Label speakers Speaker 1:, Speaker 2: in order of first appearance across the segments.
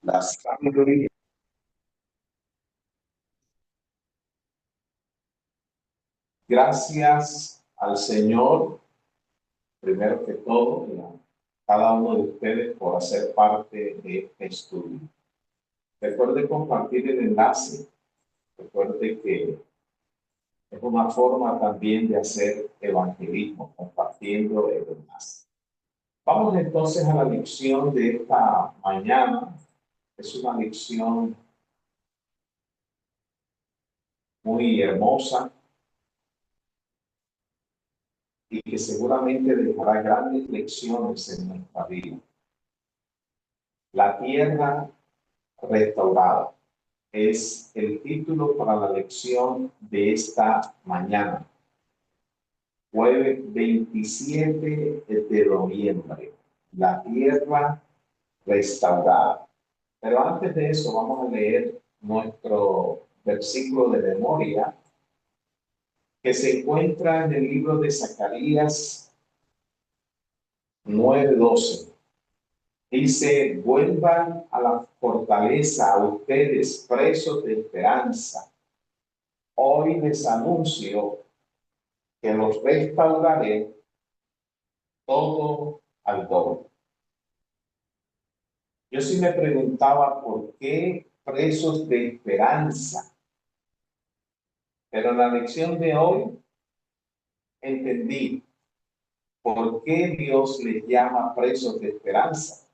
Speaker 1: La sabiduría. Gracias al Señor, primero que todo, y a cada uno de ustedes por hacer parte de este estudio. Recuerde compartir el enlace. Recuerde que es una forma también de hacer evangelismo, compartiendo el enlace. Vamos entonces a la lección de esta mañana. Es una lección muy hermosa y que seguramente dejará grandes lecciones en nuestra vida. La tierra restaurada es el título para la lección de esta mañana, jueves 27 de noviembre. La tierra restaurada. Pero antes de eso vamos a leer nuestro versículo de memoria que se encuentra en el libro de Zacarías 9:12. Dice: vuelvan a la fortaleza a ustedes presos de esperanza. Hoy les anuncio que los restauraré todo al doble. Yo sí me preguntaba por qué presos de esperanza, pero en la lección de hoy entendí por qué Dios les llama presos de esperanza.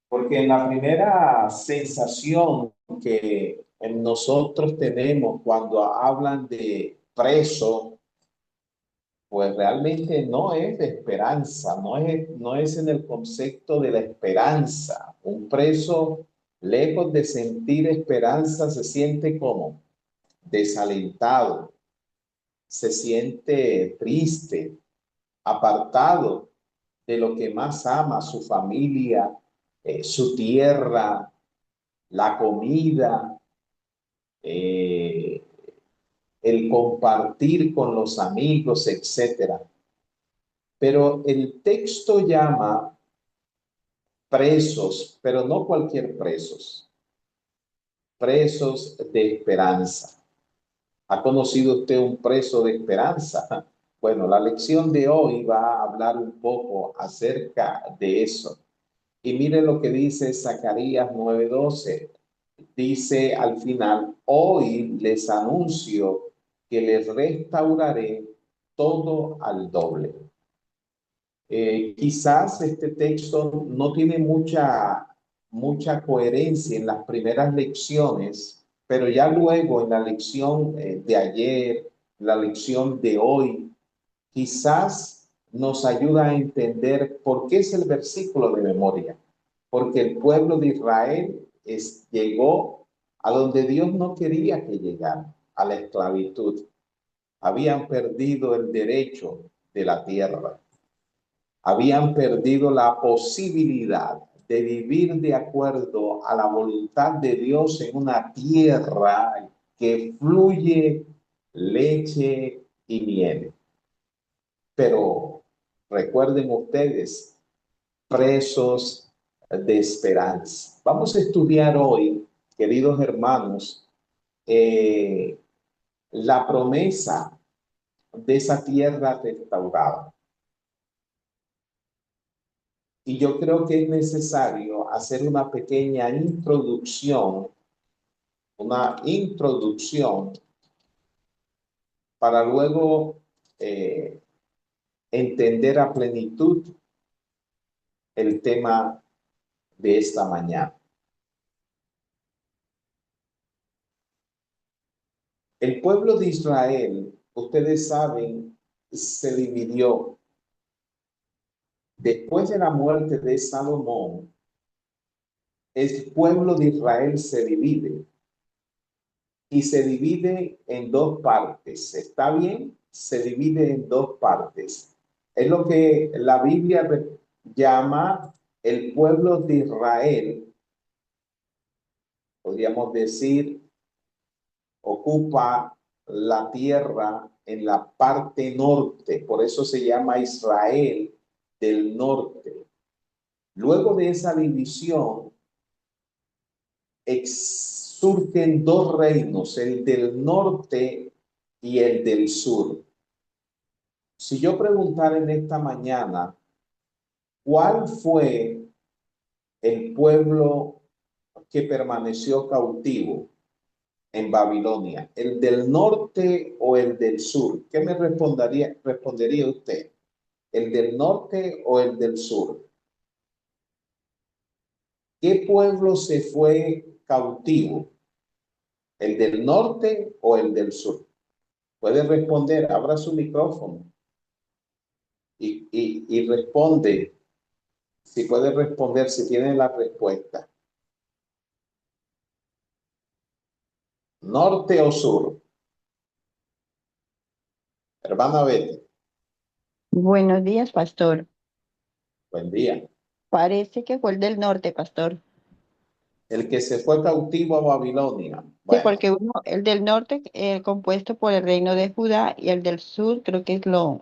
Speaker 1: Porque en la primera sensación que en nosotros tenemos cuando hablan de preso, pues realmente no es de esperanza, no es en el concepto de la esperanza. Un preso, lejos de sentir esperanza, se siente como desalentado, se siente triste, apartado de lo que más ama, su familia, su tierra, la comida, el compartir con los amigos, etcétera. Pero el texto llama presos, pero no cualquier presos, presos de esperanza. ¿Ha conocido usted un preso de esperanza? Bueno, la lección de hoy va a hablar un poco acerca de eso. Y mire lo que dice Zacarías 9:12. Dice al final: hoy les anuncio que les restauraré todo al doble. Quizás este texto no tiene mucha coherencia en las primeras lecciones, pero ya luego en la lección de ayer, la lección de hoy, quizás nos ayuda a entender por qué es el versículo de memoria. Porque el pueblo de Israel llegó a donde Dios no quería que llegara, a la esclavitud. Habían perdido el derecho de la tierra. Habían perdido la posibilidad de vivir de acuerdo a la voluntad de Dios en una tierra que fluye leche y miel. Pero recuerden ustedes, presos de esperanza. Vamos a estudiar hoy, queridos hermanos, la promesa de esa tierra restaurada. Y yo creo que es necesario hacer una pequeña introducción, para luego entender a plenitud el tema de esta mañana. El pueblo de Israel, ustedes saben, se dividió. Después de la muerte de Salomón, el pueblo de Israel se divide. Y se divide en dos partes. ¿Está bien? Se divide en dos partes. Es lo que la Biblia llama el pueblo de Israel. Podríamos decir, ocupa la tierra en la parte norte. Por eso se llama Israel del norte. Luego de esa división, surgen dos reinos, el del norte y el del sur. Si yo preguntara en esta mañana, ¿cuál fue el pueblo que permaneció cautivo en Babilonia? ¿El del norte o el del sur? ¿Qué me respondería usted? ¿El del norte o el del sur? ¿Qué pueblo se fue cautivo? ¿El del norte o el del sur? Puede responder, abra su micrófono y responde, si puede responder, si tiene la respuesta. ¿Norte o sur? Hermana Betty,
Speaker 2: Buenos días, pastor.
Speaker 1: buen día.
Speaker 2: Parece que fue el del norte, pastor.
Speaker 1: El que se fue cautivo a Babilonia.
Speaker 2: Sí,
Speaker 1: Bueno,
Speaker 2: porque uno, el del norte, compuesto por el reino de Judá, y el del sur, creo que es lo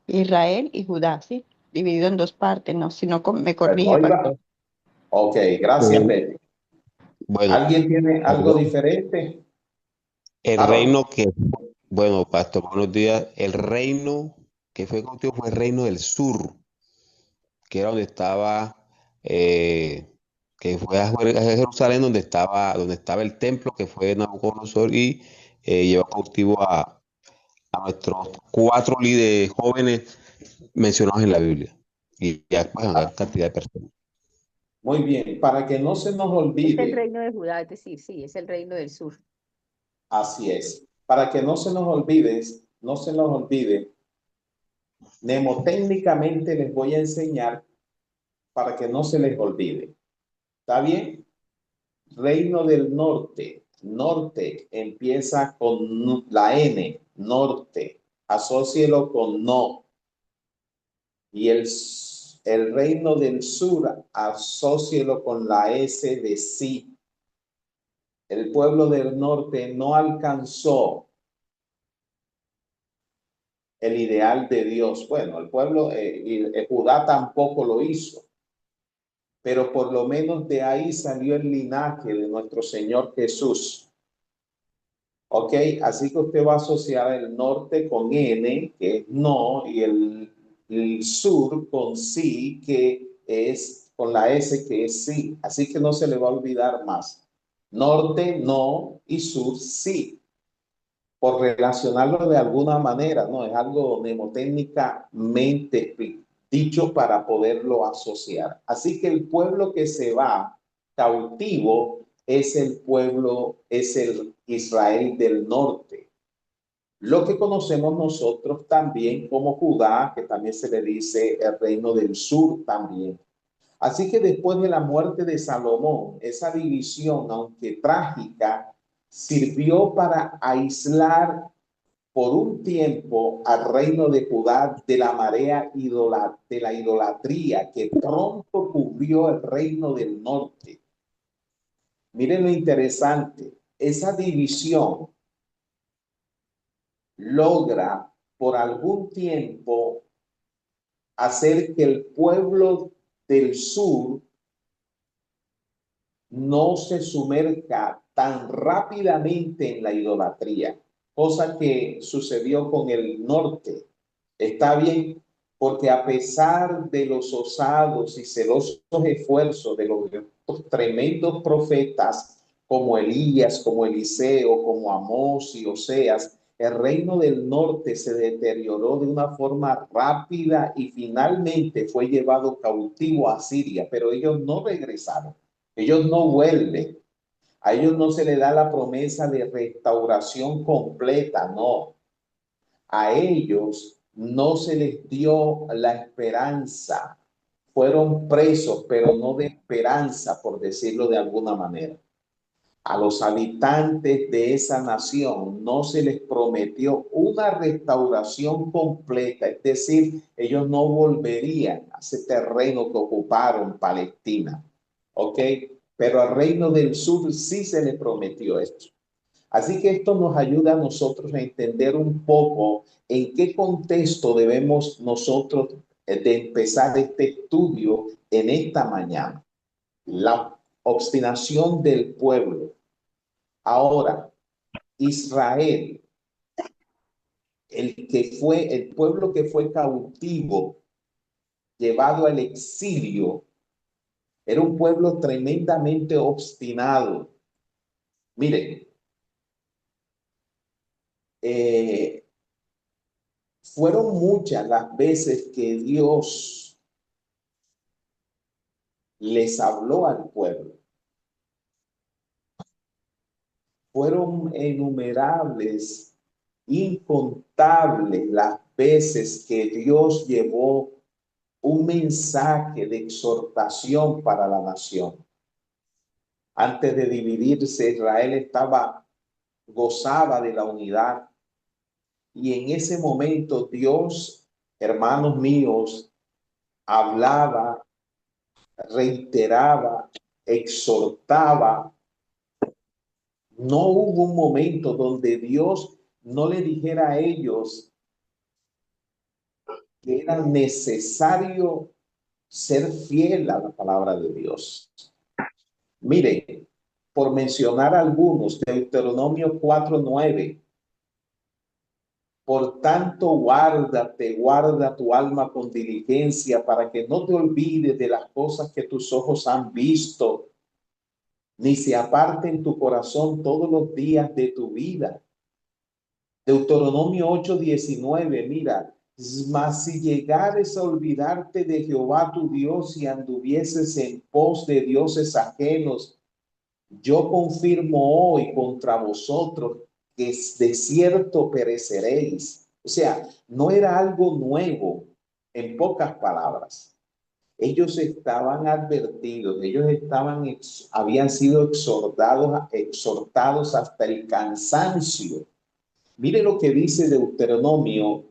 Speaker 2: Israel y Judá, ¿sí? Dividido en dos partes, ¿no? Si no, me
Speaker 1: pues
Speaker 2: corrige,
Speaker 1: no iba.
Speaker 2: pastor.
Speaker 1: Ok, gracias,
Speaker 3: Eh,
Speaker 1: Betty.
Speaker 3: Bueno,
Speaker 1: ¿Alguien tiene algo
Speaker 3: perdón.
Speaker 1: diferente?
Speaker 3: El
Speaker 1: Harold.
Speaker 3: reino que, bueno, pastor, buenos días. El reino que fue contigo fue el reino del sur, que era donde estaba, eh, que fue a Jerusalén, donde estaba el templo, que fue Nabucodonosor, y llevó cautivo a nuestros cuatro líderes jóvenes mencionados en la Biblia. Y ya, pues, a gran cantidad de personas.
Speaker 1: Muy bien, para que no se nos
Speaker 4: Es el
Speaker 1: olvide,
Speaker 4: reino de Judá, es decir, sí, es el reino del sur.
Speaker 1: así es, para que no se nos olvide, no se nos olvide, mnemotécnicamente les voy a enseñar para que no se les olvide. ¿Está bien? Reino del norte. Norte empieza con la N, norte. Asócielo con no. Y el reino del sur, asócielo con la S de sí. El pueblo del norte no alcanzó el ideal de Dios. Bueno, el pueblo, Judá tampoco lo hizo, pero por lo menos de ahí salió el linaje de nuestro Señor Jesús. Ok, así que usted va a asociar el norte con N, que es no, y el sur con sí, que es con la S, que es sí. Así que no se le va a olvidar más. Norte, no, y sur, sí. Por relacionarlo de alguna manera, ¿no? Es algo mnemotécnicamente dicho para poderlo asociar. Así que el pueblo que se va cautivo es el pueblo, es el Israel del norte. Lo que conocemos nosotros también como Judá, que también se le dice el reino del sur también. Así que después de la muerte de Salomón, esa división, aunque trágica, sirvió para aislar por un tiempo al reino de Judá de la marea de la idolatría que pronto cubrió el reino del norte. Miren lo interesante, esa división logra por algún tiempo hacer que el pueblo del sur no se sumerja tan rápidamente en la idolatría, cosa que sucedió con el norte. Está bien, porque a pesar de los osados y celosos esfuerzos de los tremendos profetas como Elías, como Eliseo, como Amós y Oseas, el reino del norte se deterioró de una forma rápida y finalmente fue llevado cautivo a Siria, pero ellos no regresaron. Ellos no vuelven. A ellos no se les da la promesa de restauración completa, no. A ellos no se les dio la esperanza. Fueron presos, pero no de esperanza, por decirlo de alguna manera. A los habitantes de esa nación no se les prometió una restauración completa, es decir, ellos no volverían a ese terreno que ocuparon Palestina. ¿Ok? Pero al reino del sur sí se le prometió esto. Así que esto nos ayuda a nosotros a entender un poco en qué contexto debemos nosotros de empezar este estudio en esta mañana. obstinación del pueblo. Ahora, Israel, el pueblo que fue cautivo, llevado al exilio, era un pueblo tremendamente obstinado. Miren, fueron muchas las veces que Dios les habló al pueblo. Fueron innumerables, incontables las veces que Dios llevó un mensaje de exhortación para la nación. Antes de dividirse, Israel gozaba de la unidad. Y en ese momento Dios, hermanos míos, hablaba, reiteraba, exhortaba. No hubo un momento donde Dios no le dijera a ellos que era necesario ser fiel a la palabra de Dios. Miren, por mencionar algunos, Deuteronomio 4:9. Por tanto, guarda tu alma con diligencia para que no te olvides de las cosas que tus ojos han visto, ni se aparten tu corazón todos los días de tu vida. Deuteronomio 8:19, mira, mas si llegares a olvidarte de Jehová tu Dios y anduvieses en pos de dioses ajenos, yo confirmo hoy contra vosotros que de cierto pereceréis. O sea, no era algo nuevo, en pocas palabras. Ellos estaban advertidos, habían sido exhortados hasta el cansancio. Mire lo que dice Deuteronomio,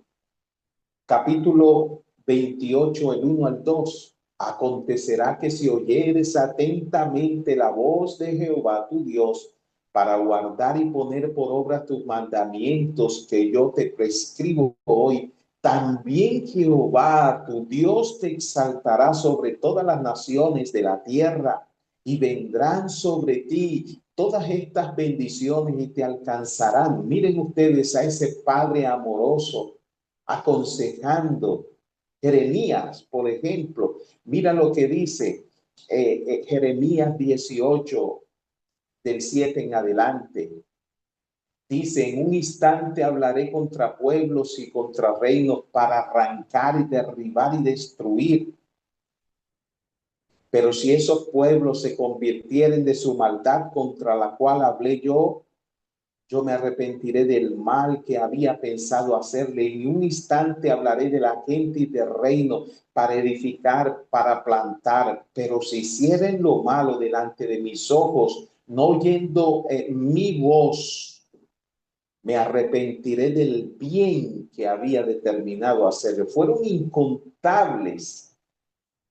Speaker 1: capítulo 28, el 1 al 2. Acontecerá que si oyeres atentamente la voz de Jehová tu Dios, para guardar y poner por obra tus mandamientos que yo te prescribo hoy, también Jehová tu Dios te exaltará sobre todas las naciones de la tierra, y vendrán sobre ti todas estas bendiciones y te alcanzarán. Miren ustedes a ese Padre amoroso aconsejando. Jeremías, por ejemplo, mira lo que dice Jeremías 18, del 7 en adelante. Dice, en un instante hablaré contra pueblos y contra reinos para arrancar y derribar y destruir. Pero si esos pueblos se convirtieren de su maldad contra la cual hablé yo me arrepentiré del mal que había pensado hacerle. En un instante hablaré de la gente y del reino para edificar, para plantar. Pero si hicieren lo malo delante de mis ojos, no oyendo mi voz, me arrepentiré del bien que había determinado hacerle. Fueron incontables.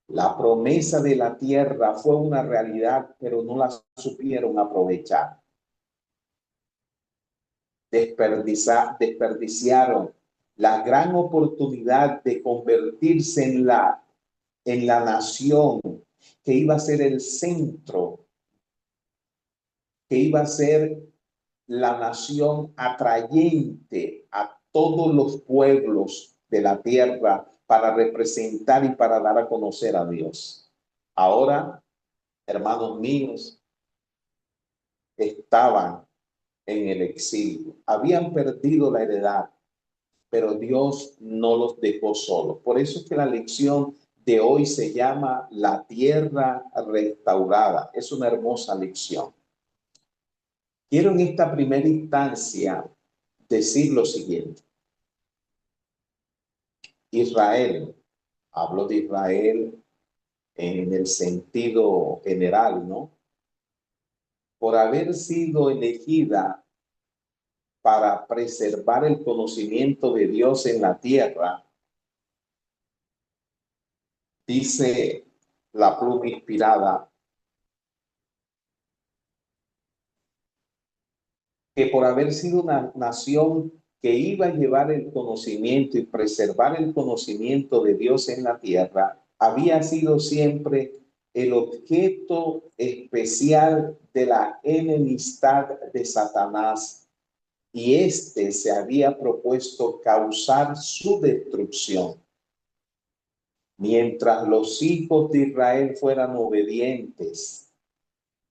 Speaker 1: La promesa de la tierra fue una realidad, pero no la supieron aprovechar. Desperdiciaron la gran oportunidad de convertirse en la nación que iba a ser el centro, que iba a ser la nación atrayente a todos los pueblos de la tierra para representar y para dar a conocer a Dios. Ahora, hermanos míos, estaban en el exilio, habían perdido la heredad, pero Dios no los dejó solos. Por eso es que la lección de hoy se llama la tierra restaurada. Es una hermosa lección. Quiero en esta primera instancia decir lo siguiente. Israel, hablo de Israel en el sentido general, ¿no? Por haber sido elegida para preservar el conocimiento de Dios en la tierra, dice la pluma inspirada, que por haber sido una nación que iba a llevar el conocimiento y preservar el conocimiento de Dios en la tierra, había sido siempre el objeto especial de la enemistad de Satanás, y éste se había propuesto causar su destrucción. Mientras los hijos de Israel fueran obedientes,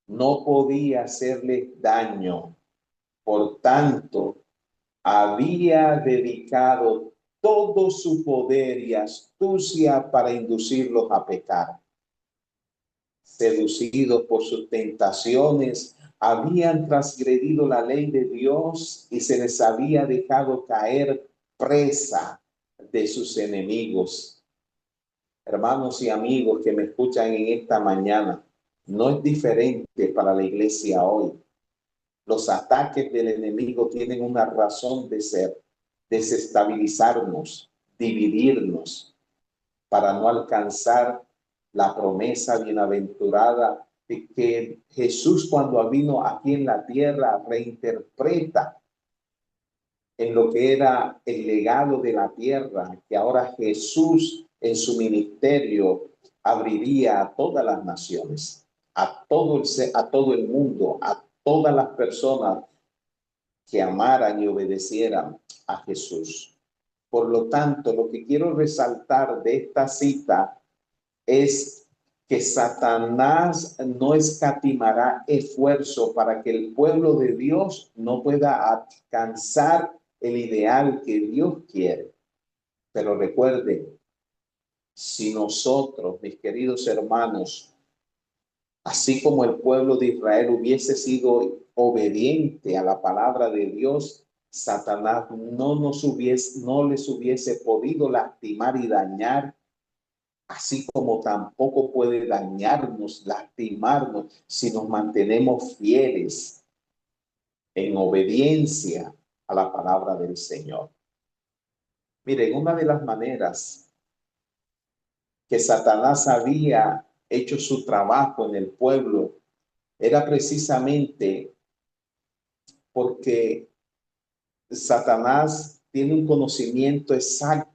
Speaker 1: no podía hacerles daño. Por tanto, había dedicado todo su poder y astucia para inducirlos a pecar. Seducidos por sus tentaciones, habían transgredido la ley de Dios y se les había dejado caer presa de sus enemigos. Hermanos y amigos que me escuchan en esta mañana, no es diferente para la iglesia hoy. Los ataques del enemigo tienen una razón de ser: desestabilizarnos, dividirnos, para no alcanzar la promesa bienaventurada de que Jesús, cuando vino aquí en la tierra, reinterpreta en lo que era el legado de la tierra, que ahora Jesús en su ministerio abriría a todas las naciones, a todo el mundo, a todas las personas que amaran y obedecieran a Jesús. Por lo tanto, lo que quiero resaltar de esta cita es que Satanás no escatimará esfuerzo para que el pueblo de Dios no pueda alcanzar el ideal que Dios quiere. Pero recuerde, si nosotros, mis queridos hermanos, así como el pueblo de Israel hubiese sido obediente a la palabra de Dios, Satanás no les hubiese podido lastimar y dañar, así como tampoco puede dañarnos, lastimarnos, si nos mantenemos fieles en obediencia a la palabra del Señor. Miren, una de las maneras que Satanás había hecho su trabajo en el pueblo era precisamente porque Satanás tiene un conocimiento exacto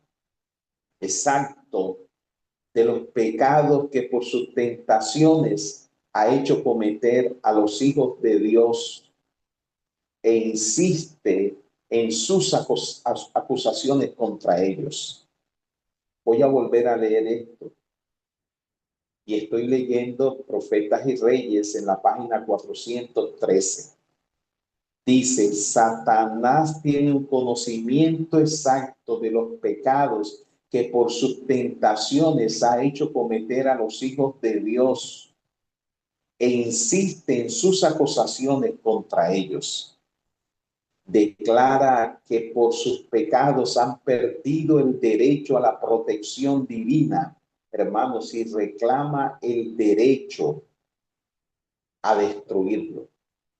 Speaker 1: de los pecados que por sus tentaciones ha hecho cometer a los hijos de Dios, e insiste en sus acusaciones contra ellos. Voy a volver a leer esto. Y estoy leyendo Profetas y Reyes en la página 413. Dice: Satanás tiene un conocimiento exacto de los pecados que por sus tentaciones ha hecho cometer a los hijos de Dios, e insiste en sus acusaciones contra ellos. Declara que por sus pecados han perdido el derecho a la protección divina, hermanos, y reclama el derecho a destruirlo.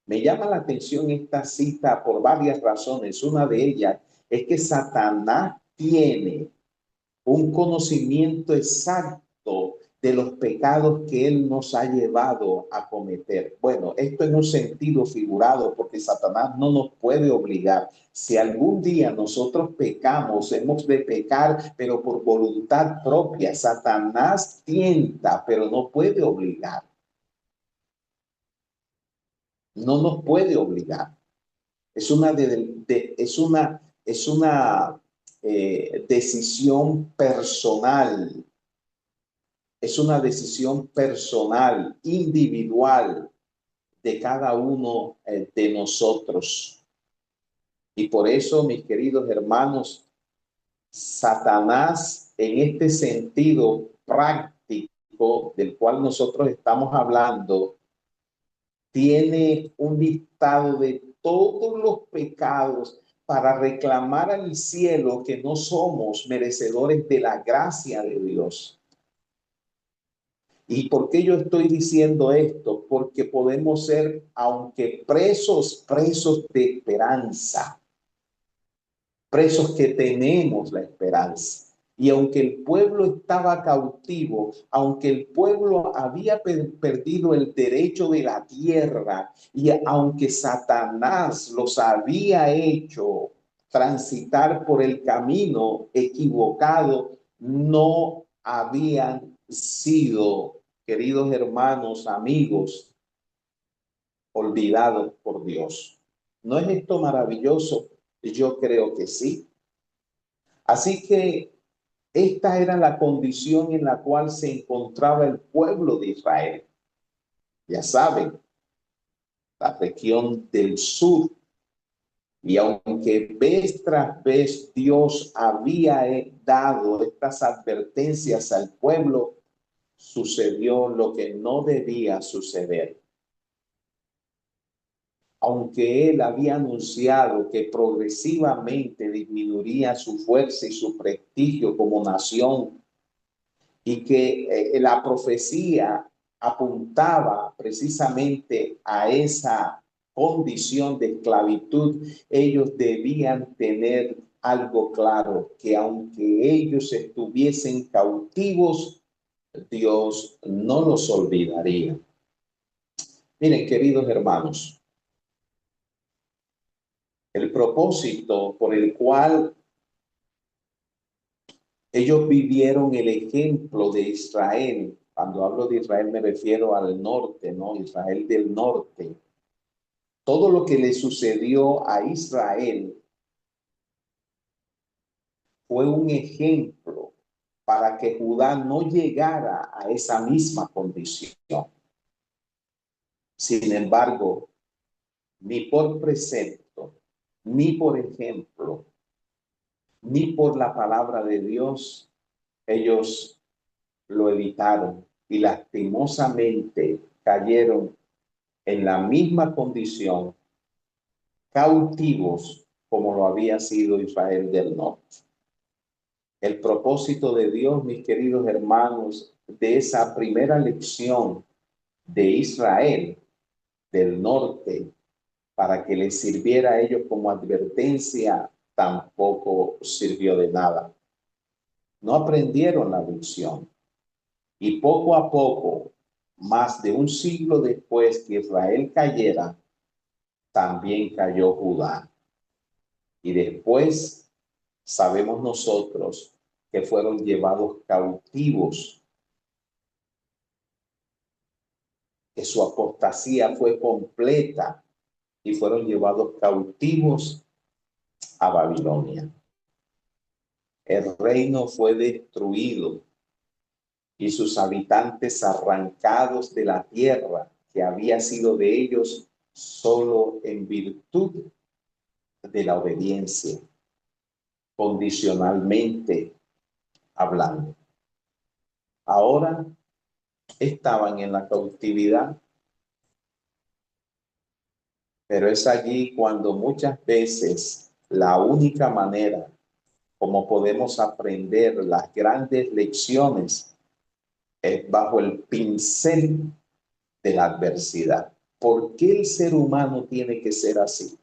Speaker 1: Me llama la atención esta cita por varias razones. Una de ellas es que Satanás tiene un conocimiento exacto de los pecados que él nos ha llevado a cometer. Bueno, esto en un sentido figurado, porque Satanás no nos puede obligar. Si algún día nosotros pecamos, hemos de pecar, pero por voluntad propia. Satanás tienta, pero no puede obligar. No nos puede obligar. Es una decisión personal. Es una decisión personal, individual de cada uno de nosotros. Y por eso, mis queridos hermanos, Satanás, en este sentido práctico del cual nosotros estamos hablando, tiene un listado de todos los pecados para reclamar al cielo que no somos merecedores de la gracia de Dios. ¿Y por qué yo estoy diciendo esto? Porque podemos ser, aunque presos de esperanza, presos que tenemos la esperanza. Y aunque el pueblo estaba cautivo, aunque el pueblo había perdido el derecho de la tierra, y aunque Satanás los había hecho transitar por el camino equivocado, no habían sido queridos hermanos, amigos, olvidados por Dios. ¿No es esto maravilloso? Yo creo que sí. Así que esta era la condición en la cual se encontraba el pueblo de Israel. Ya saben, la región del sur. Y aunque vez tras vez Dios había dado estas advertencias al pueblo, sucedió lo que no debía suceder. Aunque él había anunciado que progresivamente disminuiría su fuerza y su prestigio como nación, y que la profecía apuntaba precisamente a esa condición de esclavitud, ellos debían tener algo claro, que aunque ellos estuviesen cautivos, Dios no los olvidaría. Miren, queridos hermanos, el propósito por el cual ellos vivieron el ejemplo de Israel. Cuando hablo de Israel me refiero al norte, ¿no? Israel del norte. Todo lo que le sucedió a Israel fue un ejemplo para que Judá no llegara a esa misma condición. Sin embargo, ni por precepto, ni por ejemplo, ni por la palabra de Dios, ellos lo evitaron y lastimosamente cayeron en la misma condición, cautivos como lo había sido Israel del norte. El propósito de Dios, mis queridos hermanos, de esa primera lección de Israel del norte, para que les sirviera a ellos como advertencia, tampoco sirvió de nada. No aprendieron la lección. Y poco a poco, más de un siglo después que Israel cayera, también cayó Judá. Y después sabemos nosotros que fueron llevados cautivos, que su apostasía fue completa y fueron llevados cautivos a Babilonia. El reino fue destruido y sus habitantes arrancados de la tierra que había sido de ellos solo en virtud de la obediencia, condicionalmente hablando. Ahora estaban en la cautividad, pero es allí cuando muchas veces la única manera como podemos aprender las grandes lecciones es bajo el pincel de la adversidad. ¿Por qué el ser humano tiene que ser así?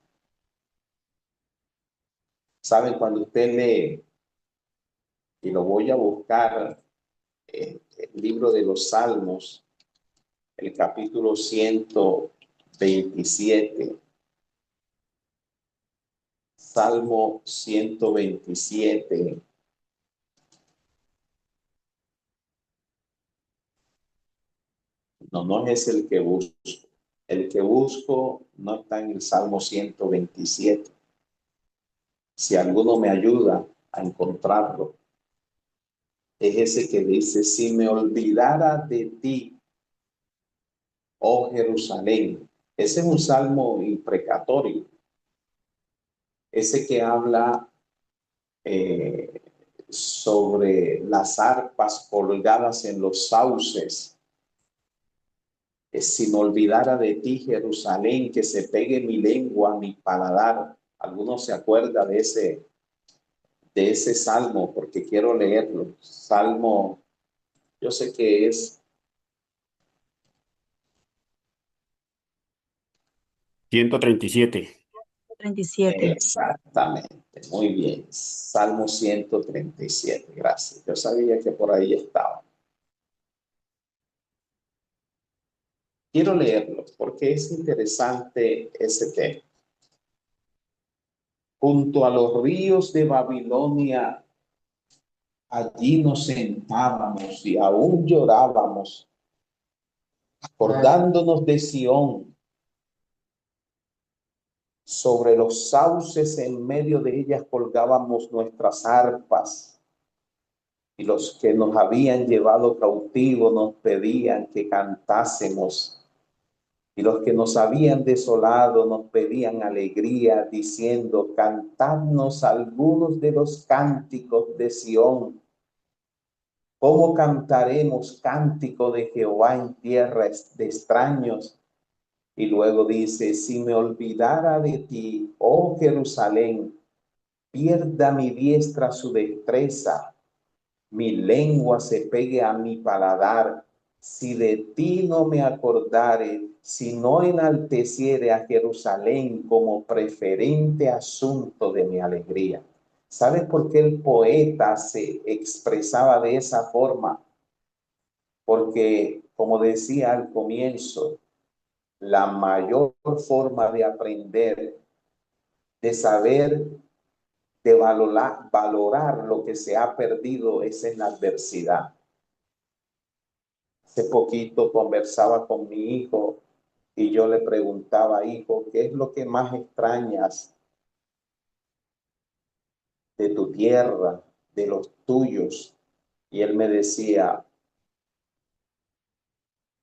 Speaker 1: ¿Saben? Cuando usted lee, y lo voy a buscar, el libro de los Salmos, el capítulo 127, Salmo 127. No es el que busco. El que busco no está en el Salmo 127. Si alguno me ayuda a encontrarlo, es ese que dice: si me olvidara de ti, oh Jerusalén. Ese es un salmo imprecatorio. Ese que habla sobre las arpas colgadas en los sauces. Si me olvidara de ti, Jerusalén, que se pegue mi lengua a mi paladar. ¿Alguno se acuerda de ese salmo? Porque quiero leerlo. Salmo, yo sé que es
Speaker 5: 137.
Speaker 6: 37.
Speaker 1: Exactamente, muy bien. Salmo 137, gracias. Yo sabía que por ahí estaba. Quiero leerlo porque es interesante ese tema. Junto a los ríos de Babilonia, allí nos sentábamos y aún llorábamos acordándonos de Sión, sobre los sauces en medio de ellas colgábamos nuestras arpas, y los que nos habían llevado cautivos nos pedían que cantásemos, y los que nos habían desolado nos pedían alegría, diciendo: cantadnos algunos de los cánticos de Sión. ¿Cómo cantaremos cántico de Jehová en tierra de extraños? Y luego dice: si me olvidara de ti, oh Jerusalén, pierda mi diestra su destreza, mi lengua se pegue a mi paladar, si de ti no me acordare, si no enalteciere a Jerusalén como preferente asunto de mi alegría. ¿Sabes por qué el poeta se expresaba de esa forma? Porque, como decía al comienzo, la mayor forma de aprender, de saber, de valorar lo que se ha perdido es en la adversidad. Hace poquito conversaba con mi hijo y yo le preguntaba: hijo, ¿qué es lo que más extrañas de tu tierra, de los tuyos? Y él me decía: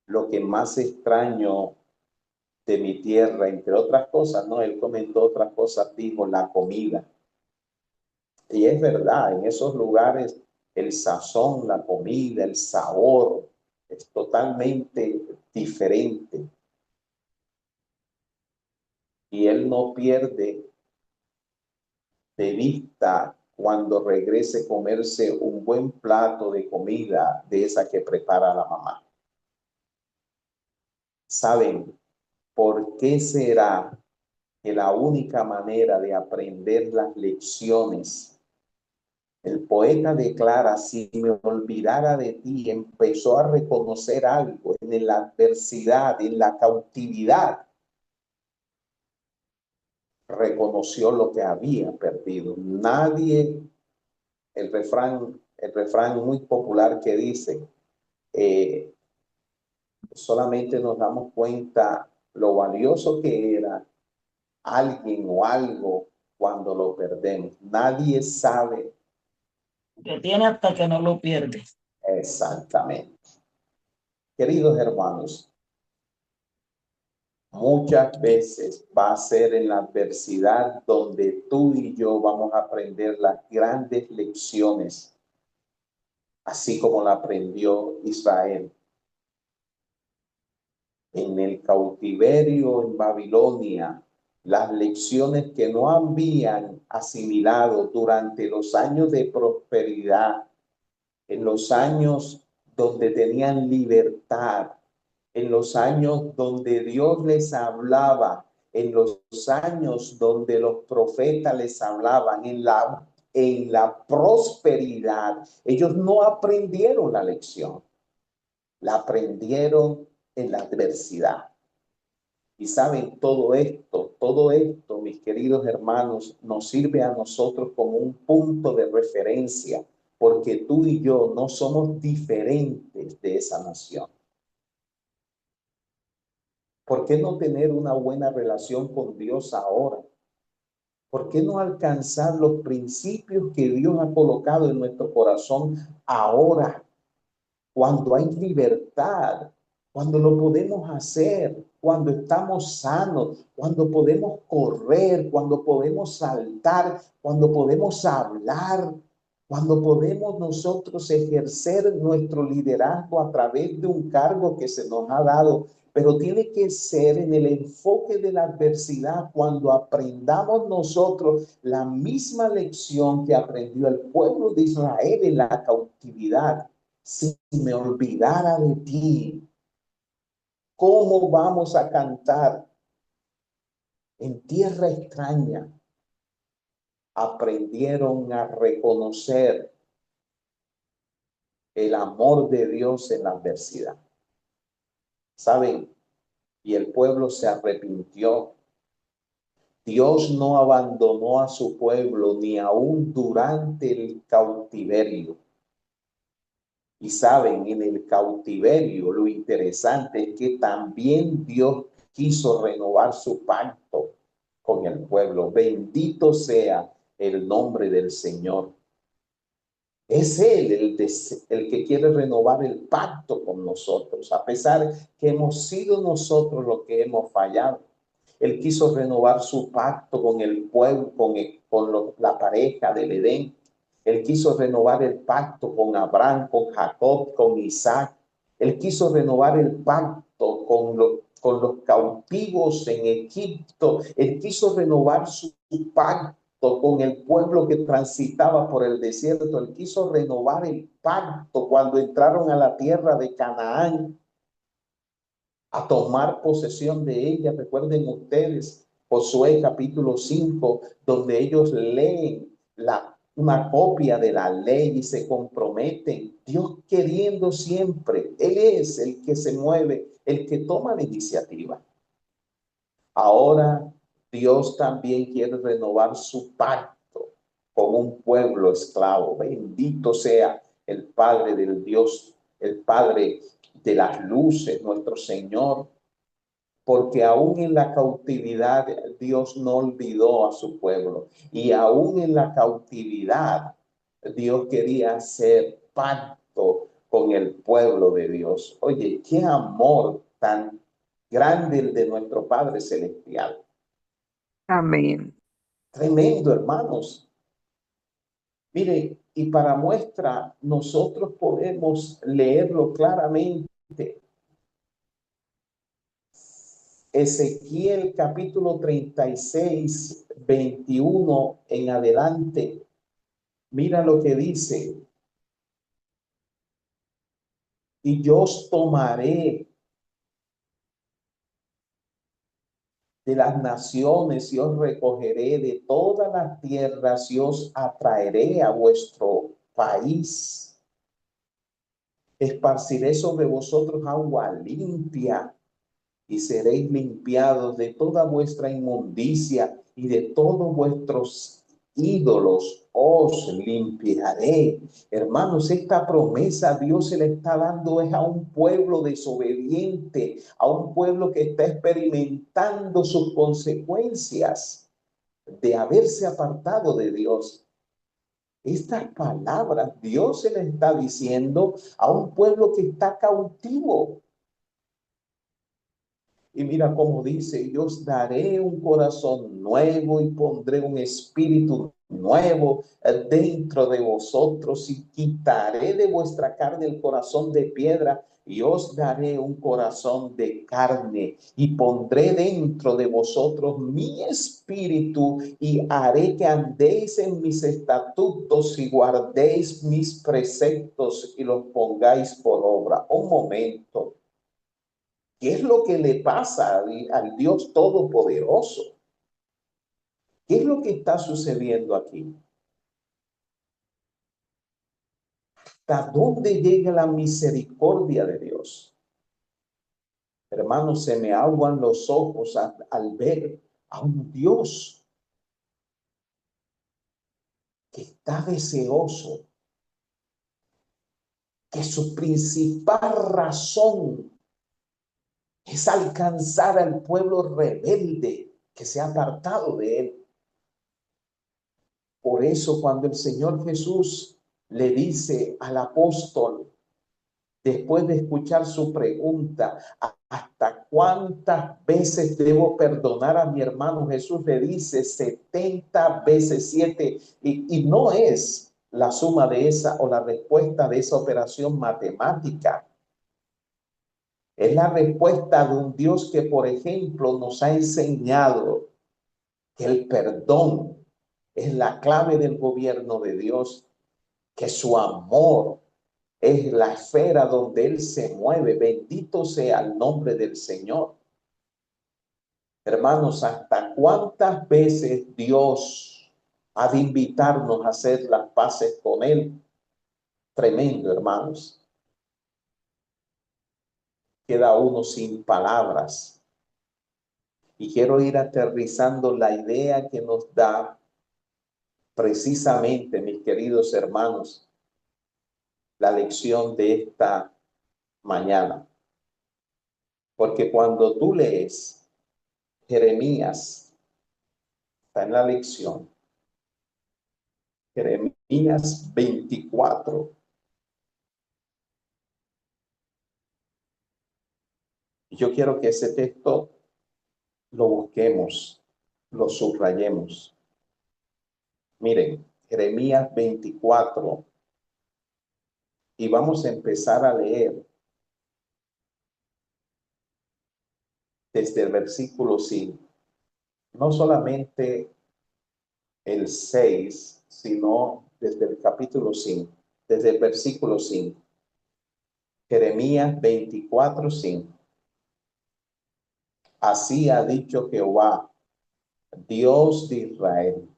Speaker 1: lo que más extraño de mi tierra, entre otras cosas, no, él comentó otras cosas, dijo: la comida. Y es verdad, en esos lugares el sazón, la comida, el sabor es totalmente diferente. Y él no pierde de vista cuando regrese comerse un buen plato de comida de esa que prepara la mamá. ¿Saben por qué será que la única manera de aprender las lecciones? El poeta declara: si me olvidara de ti, empezó a reconocer algo en la adversidad, en la cautividad. Reconoció lo que había perdido. Nadie, el refrán muy popular que dice, solamente nos damos cuenta lo valioso que era alguien o algo cuando lo perdemos. Nadie sabe.
Speaker 6: Que tiene hasta que no lo pierde.
Speaker 1: Exactamente. Queridos hermanos, muchas veces va a ser en la adversidad donde tú y yo vamos a aprender las grandes lecciones, así como la aprendió Israel. En el cautiverio en Babilonia, las lecciones que no habían asimilado durante los años de prosperidad, en los años donde tenían libertad, en los años donde Dios les hablaba, en los años donde los profetas les hablaban, en la prosperidad, ellos no aprendieron la lección, la aprendieron en la adversidad. Y saben, todo esto, mis queridos hermanos, nos sirve a nosotros como un punto de referencia, porque tú y yo no somos diferentes de esa nación. ¿Por qué no tener una buena relación con Dios ahora? ¿Por qué no alcanzar los principios que Dios ha colocado en nuestro corazón ahora, cuando hay libertad, cuando lo podemos hacer, cuando estamos sanos, cuando podemos correr, cuando podemos saltar, cuando podemos hablar, cuando podemos nosotros ejercer nuestro liderazgo a través de un cargo que se nos ha dado? Pero tiene que ser en el enfoque de la adversidad, cuando aprendamos nosotros la misma lección que aprendió el pueblo de Israel en la cautividad. Si me olvidara de ti, ¿cómo vamos a cantar en tierra extraña? Aprendieron a reconocer el amor de Dios en la adversidad. ¿Saben? Y el pueblo se arrepintió. Dios no abandonó a su pueblo ni aún durante el cautiverio. Y saben, en el cautiverio lo interesante es que también Dios quiso renovar su pacto con el pueblo. Bendito sea el nombre del Señor. Es Él el que quiere renovar el pacto con nosotros, a pesar que hemos sido nosotros los que hemos fallado. Él quiso renovar su pacto con el pueblo, la pareja del Edén. Él quiso renovar el pacto con Abraham, con Jacob, con Isaac. Él quiso renovar el pacto con los cautivos en Egipto. Él quiso renovar su pacto con el pueblo que transitaba por el desierto. Él quiso renovar el pacto cuando entraron a la tierra de Canaán a tomar posesión de ella. Recuerden ustedes Josué capítulo 5, donde ellos leen una copia de la ley y se comprometen. Dios queriendo siempre, Él es el que se mueve, el que toma la iniciativa. Ahora Dios también quiere renovar su pacto con un pueblo esclavo. Bendito sea el Padre del Dios, el Padre de las luces, nuestro Señor, porque aún en la cautividad Dios no olvidó a su pueblo, y aún en la cautividad Dios quería hacer pacto con el pueblo de Dios. Oye, qué amor tan grande el de nuestro Padre Celestial.
Speaker 7: Amén.
Speaker 1: Tremendo, hermanos. Mire, y para muestra, nosotros podemos leerlo claramente. Ezequiel capítulo 36, 21 en adelante. Mira lo que dice. Y yo os tomaré de las naciones y os recogeré de todas las tierras y os atraeré a vuestro país. Esparciré sobre vosotros agua limpia y seréis limpiados de toda vuestra inmundicia y de todos vuestros ídolos os limpiaré. Hermanos, esta promesa Dios se le está dando es a un pueblo desobediente, a un pueblo que está experimentando sus consecuencias de haberse apartado de Dios. Estas palabras Dios se le está diciendo a un pueblo que está cautivo. Y mira cómo dice, yo os daré un corazón nuevo y pondré un espíritu nuevo dentro de vosotros y quitaré de vuestra carne el corazón de piedra y os daré un corazón de carne y pondré dentro de vosotros mi espíritu y haré que andéis en mis estatutos y guardéis mis preceptos y los pongáis por obra. Un momento. ¿Qué es lo que le pasa al Dios Todopoderoso? ¿Qué es lo que está sucediendo aquí? ¿Hasta dónde llega la misericordia de Dios? Hermanos, se me aguan los ojos al ver a un Dios que está deseoso, que su principal razón es alcanzar al pueblo rebelde que se ha apartado de él. Por eso cuando el Señor Jesús le dice al apóstol, después de escuchar su pregunta, ¿hasta cuántas veces debo perdonar a mi hermano? Jesús le dice 70 veces 7 y no es la suma de esa o la respuesta de esa operación matemática. Es la respuesta de un Dios que, por ejemplo, nos ha enseñado que el perdón es la clave del gobierno de Dios, que su amor es la esfera donde Él se mueve. Bendito sea el nombre del Señor. Hermanos, ¿hasta cuántas veces Dios ha de invitarnos a hacer las paces con Él? Tremendo, hermanos. Queda uno sin palabras. Y quiero ir aterrizando la idea que nos da precisamente, mis queridos hermanos, la lección de esta mañana. Porque cuando tú lees Jeremías, está en la lección, Jeremías 24. Yo quiero que ese texto lo busquemos, lo subrayemos. Miren, Jeremías 24, y vamos a empezar a leer desde el versículo 5. No solamente el 6, sino desde el capítulo 5, desde el versículo 5. Jeremías 24, 5. Así ha dicho Jehová, Dios de Israel: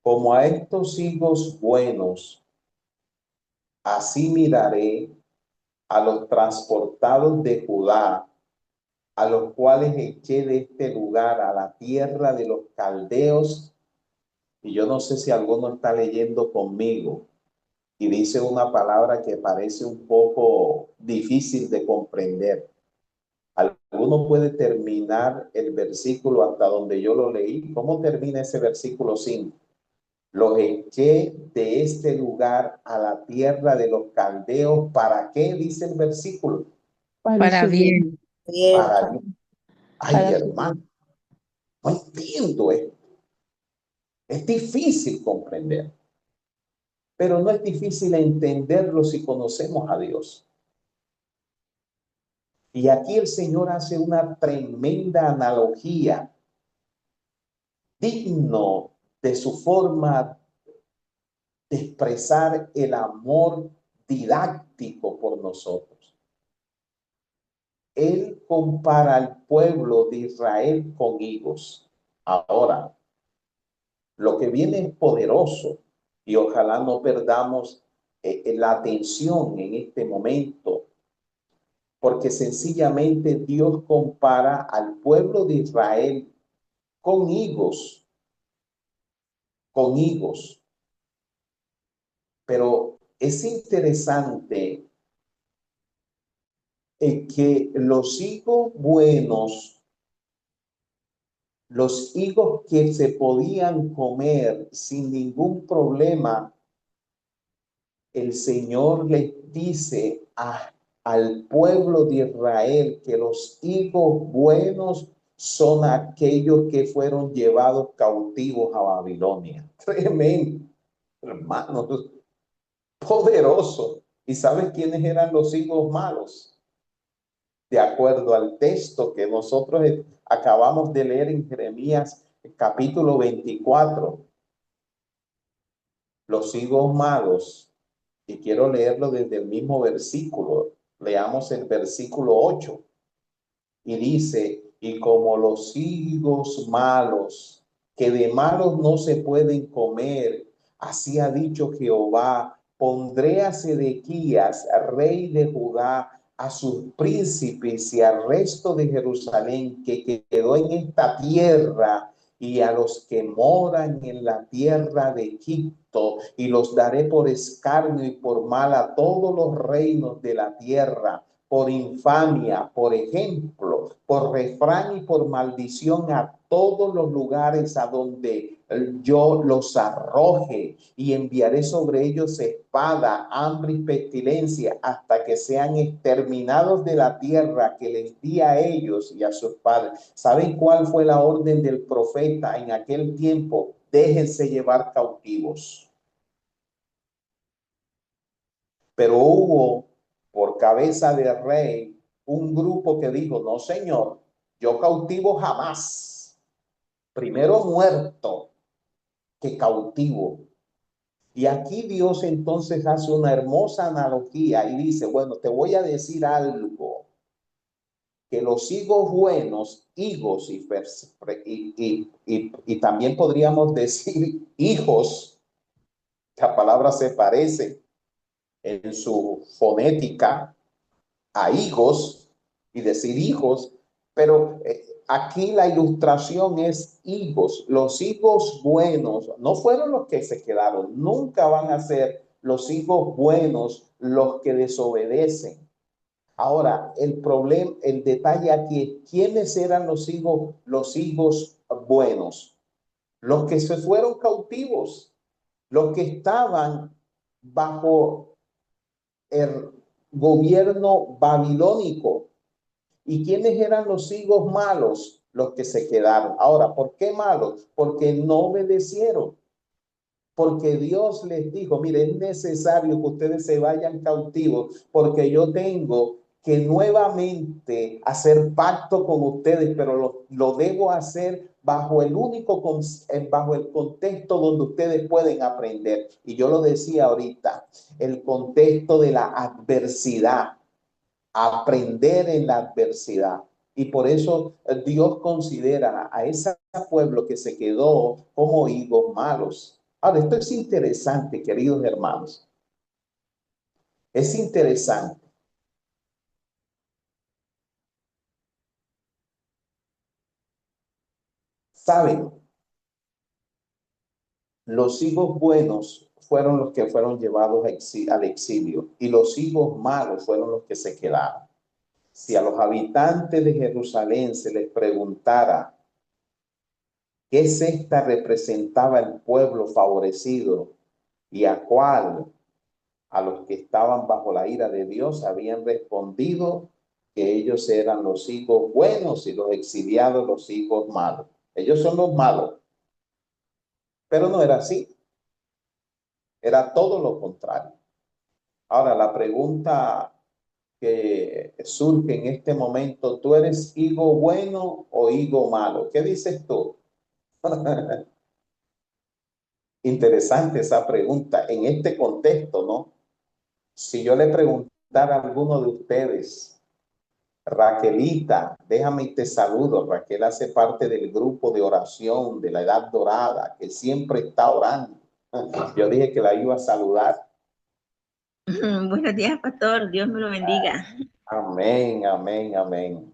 Speaker 1: como a estos higos buenos, así miraré a los transportados de Judá, a los cuales eché de este lugar a la tierra de los caldeos. Y yo no sé si alguno está leyendo conmigo y dice una palabra que parece un poco difícil de comprender. ¿Alguno puede terminar el versículo hasta donde yo lo leí? ¿Cómo termina ese versículo 5? Los eché de este lugar a la tierra de los caldeos. ¿Para qué? Dice el versículo.
Speaker 7: Para bien.
Speaker 1: Para bien. Ay,
Speaker 2: Para su
Speaker 1: hermano, no entiendo esto. Es difícil comprender, pero no es difícil entenderlo si conocemos a Dios. Y aquí el Señor hace una tremenda analogía, digno de su forma de expresar el amor didáctico por nosotros. Él compara al pueblo de Israel con higos. Ahora, lo que viene es poderoso y ojalá no perdamos la atención en este momento, porque sencillamente Dios compara al pueblo de Israel con higos, con higos. Pero es interesante que los higos buenos, los higos que se podían comer sin ningún problema, el Señor les dice al pueblo de Israel que los higos buenos son aquellos que fueron llevados cautivos a Babilonia. Tremendo, hermanos, poderoso. ¿Y sabes quiénes eran los higos malos? De acuerdo al texto que nosotros acabamos de leer en Jeremías capítulo 24, los higos malos, y quiero leerlo desde el mismo versículo, leamos el versículo 8, y dice: y como los higos malos, que de malos no se pueden comer, así ha dicho Jehová, pondré a Sedequías, rey de Judá, a sus príncipes y al resto de Jerusalén que quedó en esta tierra, y a los que moran en la tierra de Egipto, y los daré por escarnio y por mal a todos los reinos de la tierra, por infamia, por ejemplo, por refrán y por maldición a todos los lugares a donde yo los arroje, y enviaré sobre ellos espada, hambre y pestilencia hasta que sean exterminados de la tierra que les di a ellos y a sus padres. ¿Saben cuál fue la orden del profeta en aquel tiempo? Déjense llevar cautivos. Pero hubo por cabeza de rey un grupo que dijo: no, señor, yo cautivo jamás. Primero muerto que cautivo. Y aquí Dios entonces hace una hermosa analogía y dice: bueno, te voy a decir algo, que los higos buenos, higos y también podríamos decir hijos, la palabra se parece en su fonética a higos y decir hijos, pero aquí la ilustración es higos. Los higos buenos no fueron los que se quedaron, nunca van a ser los hijos buenos los que desobedecen. Ahora, el problema, el detalle aquí es, ¿quiénes eran los hijos buenos? Los que se fueron cautivos, los que estaban bajo el gobierno babilónico. ¿Y quiénes eran los hijos malos? Los que se quedaron. Ahora, ¿por qué malos? Porque no obedecieron. Porque Dios les dijo, mire, es necesario que ustedes se vayan cautivos, porque yo tengo que nuevamente hacer pacto con ustedes, pero lo debo hacer bajo bajo el contexto donde ustedes pueden aprender. Y yo lo decía ahorita, el contexto de la adversidad, aprender en la adversidad. Y por eso Dios considera a ese pueblo que se quedó como hijos malos. Ahora, esto es interesante, queridos hermanos. Es interesante. Saben, los hijos buenos fueron los que fueron llevados al exilio y los hijos malos fueron los que se quedaron. Si a los habitantes de Jerusalén se les preguntara qué cesta representaba el pueblo favorecido y a cuál, a los que estaban bajo la ira de Dios, habían respondido que ellos eran los hijos buenos y los exiliados los hijos malos. Ellos son los malos. Pero no era así. Era todo lo contrario. Ahora, la pregunta que surge en este momento, ¿tú eres hijo bueno o hijo malo? ¿Qué dices tú? Interesante esa pregunta en este contexto, ¿no? Si yo le preguntara a alguno de ustedes, Raquelita, déjame y te saludo. Raquel hace parte del grupo de oración de la Edad Dorada, que siempre está orando. Yo dije que la iba a saludar.
Speaker 8: Buenos días, pastor. Dios me lo bendiga.
Speaker 1: Amén, amén, amén.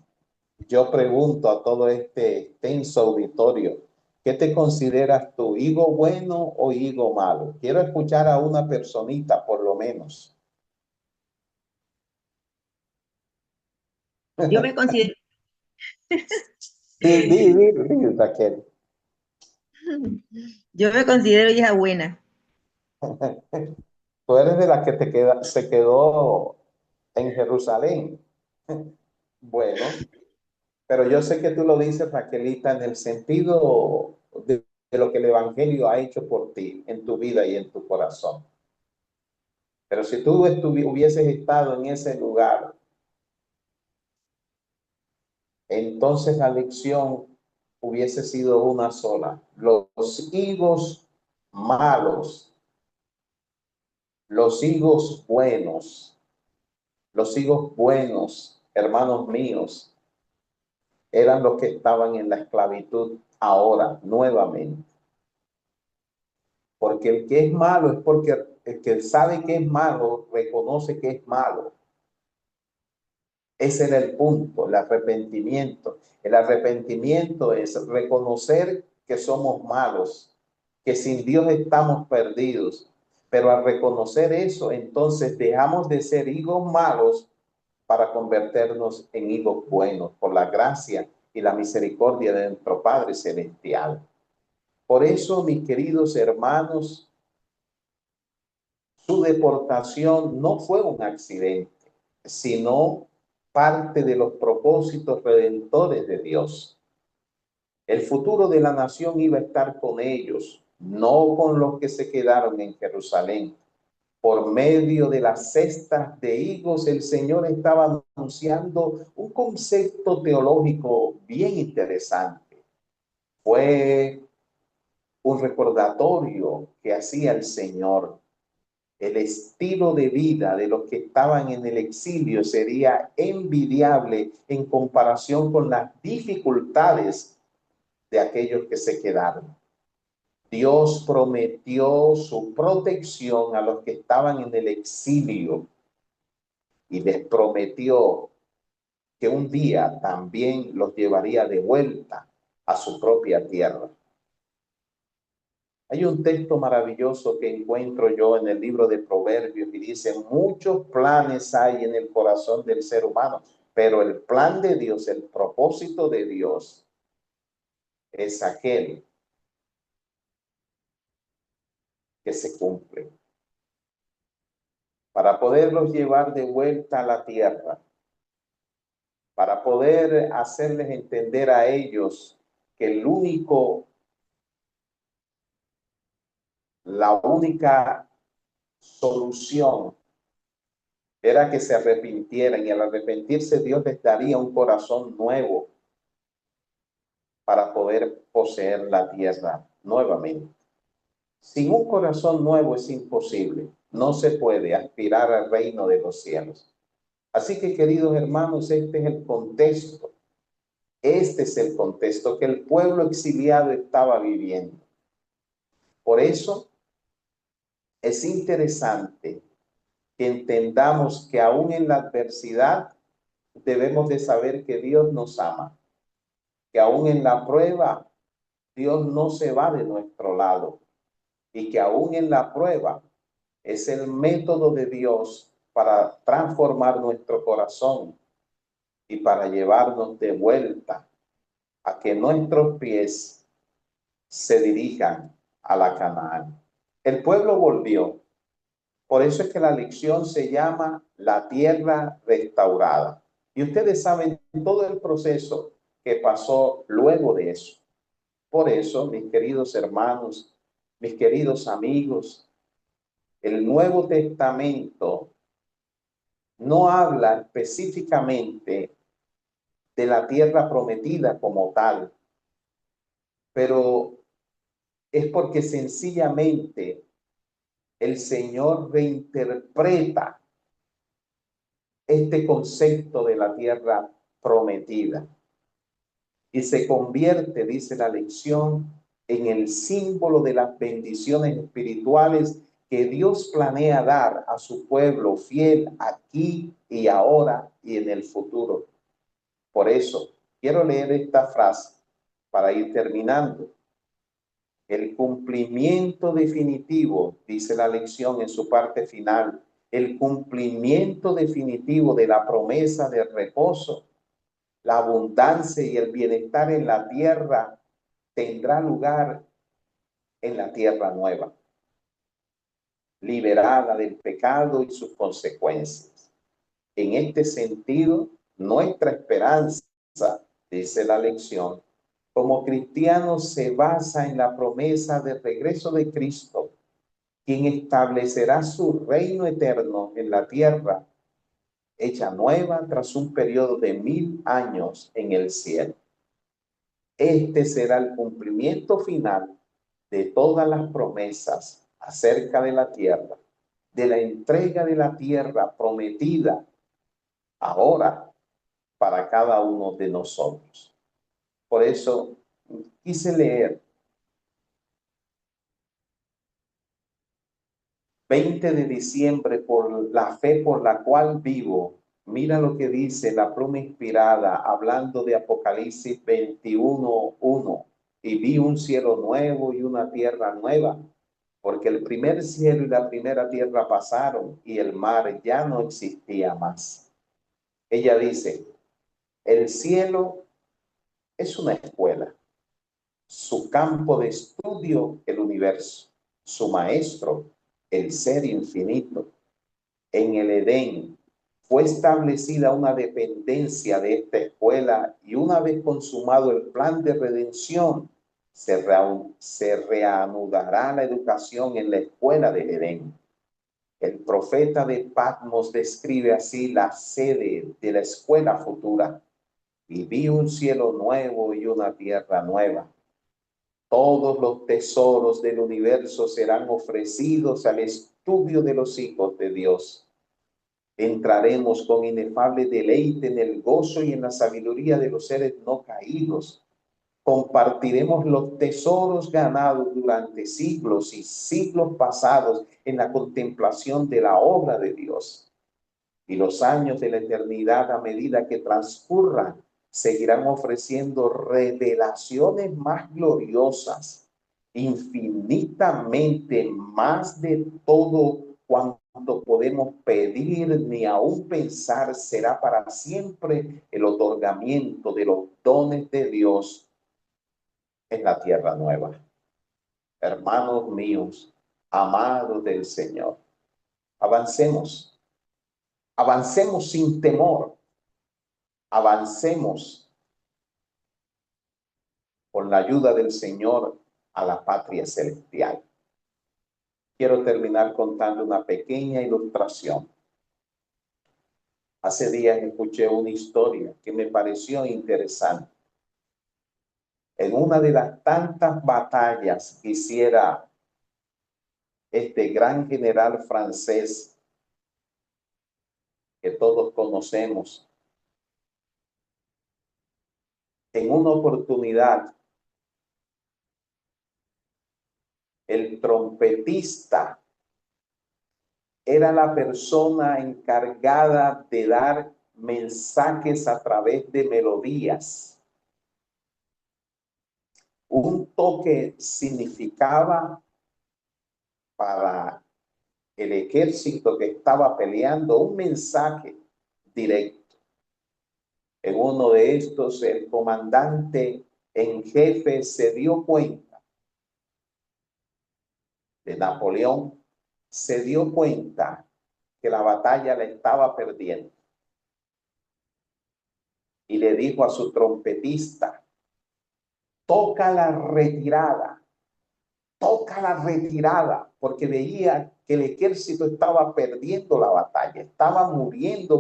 Speaker 1: Yo pregunto a todo este extenso auditorio, ¿qué te consideras tú, hijo bueno o hijo malo? Quiero escuchar a una personita, por lo menos.
Speaker 8: Yo me considero,
Speaker 1: Di, Raquel.
Speaker 8: yo me considero hija buena.
Speaker 1: Tú eres de las que se quedó en Jerusalén. Bueno, pero yo sé que tú lo dices, Raquelita, en el sentido de lo que el Evangelio ha hecho por ti, en tu vida y en tu corazón. Pero si tú hubieses estado en ese lugar, entonces la lección hubiese sido una sola. Los higos malos, los higos buenos, hermanos míos, eran los que estaban en la esclavitud ahora, nuevamente. Porque el que es malo es porque el que sabe que es malo, reconoce que es malo. Ese era el punto, el arrepentimiento. El arrepentimiento es reconocer que somos malos, que sin Dios estamos perdidos. Pero al reconocer eso, entonces dejamos de ser hijos malos para convertirnos en hijos buenos por la gracia y la misericordia de nuestro Padre Celestial. Por eso, mis queridos hermanos, su deportación no fue un accidente, sino parte de los propósitos redentores de Dios. El futuro de la nación iba a estar con ellos, no con los que se quedaron en Jerusalén. Por medio de las cestas de higos, el Señor estaba anunciando un concepto teológico bien interesante. Fue un recordatorio que hacía el Señor. El estilo de vida de los que estaban en el exilio sería envidiable en comparación con las dificultades de aquellos que se quedaron. Dios prometió su protección a los que estaban en el exilio y les prometió que un día también los llevaría de vuelta a su propia tierra. Hay un texto maravilloso que encuentro yo en el libro de Proverbios y dice, muchos planes hay en el corazón del ser humano, pero el plan de Dios, el propósito de Dios es aquel que se cumple. Para poderlos llevar de vuelta a la tierra, para poder hacerles entender a ellos que la única solución era que se arrepintieran, y al arrepentirse Dios les daría un corazón nuevo para poder poseer la tierra nuevamente. Sin un corazón nuevo es imposible, no se puede aspirar al reino de los cielos. Así que, queridos hermanos, este es el contexto que el pueblo exiliado estaba viviendo. Por eso es interesante que entendamos que aún en la adversidad debemos de saber que Dios nos ama, que aún en la prueba Dios no se va de nuestro lado y que aún en la prueba es el método de Dios para transformar nuestro corazón y para llevarnos de vuelta a que nuestros pies se dirijan a la Canaán. El pueblo volvió. Por eso es que la lección se llama la tierra restaurada. Y ustedes saben todo el proceso que pasó luego de eso. Por eso, mis queridos hermanos, mis queridos amigos, el Nuevo Testamento no habla específicamente de la tierra prometida como tal, pero es porque sencillamente el Señor reinterpreta este concepto de la tierra prometida y se convierte, dice la lección, en el símbolo de las bendiciones espirituales que Dios planea dar a su pueblo fiel aquí y ahora y en el futuro. Por eso quiero leer esta frase para ir terminando. El cumplimiento definitivo, dice la lección en su parte final, el cumplimiento definitivo de la promesa de reposo, la abundancia y el bienestar en la tierra tendrá lugar en la tierra nueva, liberada del pecado y sus consecuencias. En este sentido, nuestra esperanza, dice la lección, como cristianos se basa en la promesa del regreso de Cristo, quien establecerá su reino eterno en la tierra, hecha nueva tras un periodo de 1000 años en el cielo. Este será el cumplimiento final de todas las promesas acerca de la tierra, de la entrega de la tierra prometida ahora para cada uno de nosotros. Por eso quise leer 20 de diciembre, por la fe por la cual vivo. Mira lo que dice la pluma inspirada, hablando de Apocalipsis 21:1. Y vi un cielo nuevo y una tierra nueva, porque el primer cielo y la primera tierra pasaron y el mar ya no existía más. Ella dice, el cielo es una escuela, su campo de estudio el universo, su maestro el ser infinito. En el Edén fue establecida una dependencia de esta escuela y una vez consumado el plan de redención, se reanudará la educación en la escuela del Edén. El profeta de Patmos describe así la sede de la escuela futura. Y vi un cielo nuevo y una tierra nueva. Todos los tesoros del universo serán ofrecidos al estudio de los hijos de Dios. Entraremos con inefable deleite en el gozo y en la sabiduría de los seres no caídos. Compartiremos los tesoros ganados durante siglos y siglos pasados en la contemplación de la obra de Dios. Y los años de la eternidad, a medida que transcurran, seguirán ofreciendo revelaciones más gloriosas infinitamente más de todo cuanto podemos pedir ni aún pensar, será para siempre el otorgamiento de los dones de Dios en la tierra nueva. Hermanos míos, amados del Señor, avancemos, avancemos sin temor, avancemos con la ayuda del Señor a la patria celestial. Quiero terminar contando una pequeña ilustración. Hace días escuché una historia que me pareció interesante. En una de las tantas batallas que hiciera este gran general francés que todos conocemos, en una oportunidad, el trompetista era la persona encargada de dar mensajes a través de melodías. Un toque significaba para el ejército que estaba peleando un mensaje directo. En uno de estos, el comandante en jefe se dio cuenta de Napoleón, se dio cuenta que la batalla la estaba perdiendo. Y le dijo a su trompetista, toca la retirada, porque veía que el ejército estaba perdiendo la batalla, estaba muriendo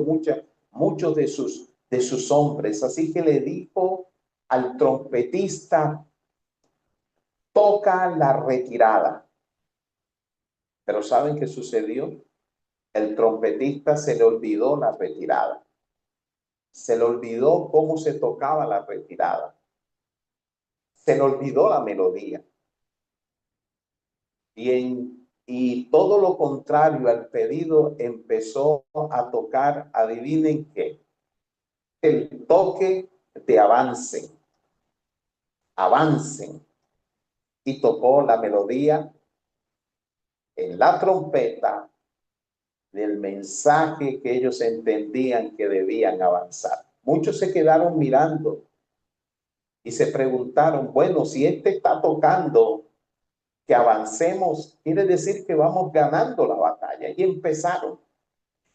Speaker 1: muchos de sus hombres. Así que le dijo al trompetista, toca la retirada. Pero ¿saben qué sucedió? El trompetista se le olvidó la retirada. Se le olvidó cómo se tocaba la retirada. Se le olvidó la melodía. Y todo lo contrario al pedido, empezó a tocar, adivinen qué, el toque de avancen, y tocó la melodía en la trompeta del mensaje que ellos entendían que debían avanzar. Muchos se quedaron mirando y se preguntaron, bueno, si este está tocando que avancemos, quiere decir que vamos ganando la batalla. Y empezaron.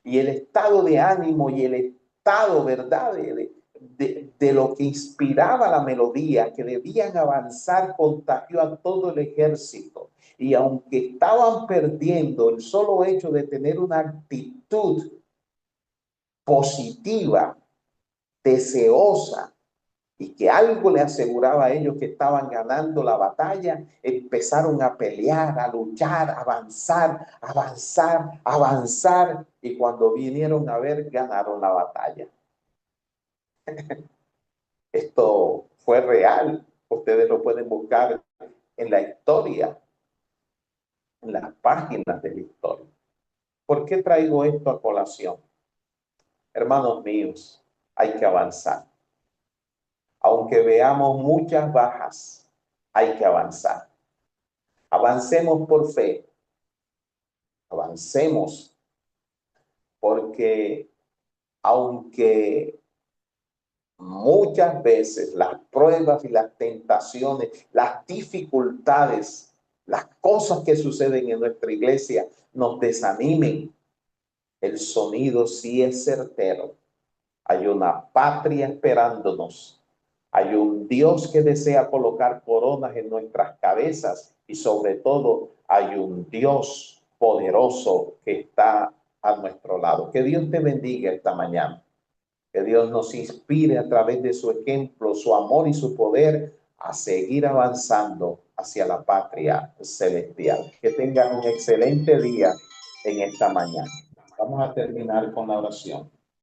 Speaker 1: Y el estado de ánimo y el estado, ¿verdad?, de lo que inspiraba la melodía, que debían avanzar, contagió a todo el ejército. Y aunque estaban perdiendo, el solo hecho de tener una actitud positiva, deseosa, y que algo le aseguraba a ellos que estaban ganando la batalla, empezaron a pelear, a luchar, a avanzar, y cuando vinieron a ver, ganaron la batalla. Esto fue real, ustedes lo pueden buscar en la historia, en las páginas de la historia. ¿Por qué traigo esto a colación? Hermanos míos, hay que avanzar. Aunque veamos muchas bajas, hay que avanzar. Avancemos por fe. Avancemos porque aunque muchas veces las pruebas y las tentaciones, las dificultades, las cosas que suceden en nuestra iglesia nos desanimen, el sonido sí es certero. Hay una patria esperándonos. Hay un Dios que desea colocar coronas en nuestras cabezas y sobre todo hay un Dios poderoso que está a nuestro lado. Que Dios te bendiga esta mañana. Que Dios nos inspire a través de su ejemplo, su amor y su poder a seguir avanzando hacia la patria celestial. Que tengan un excelente día en esta mañana. Vamos a terminar con la oración.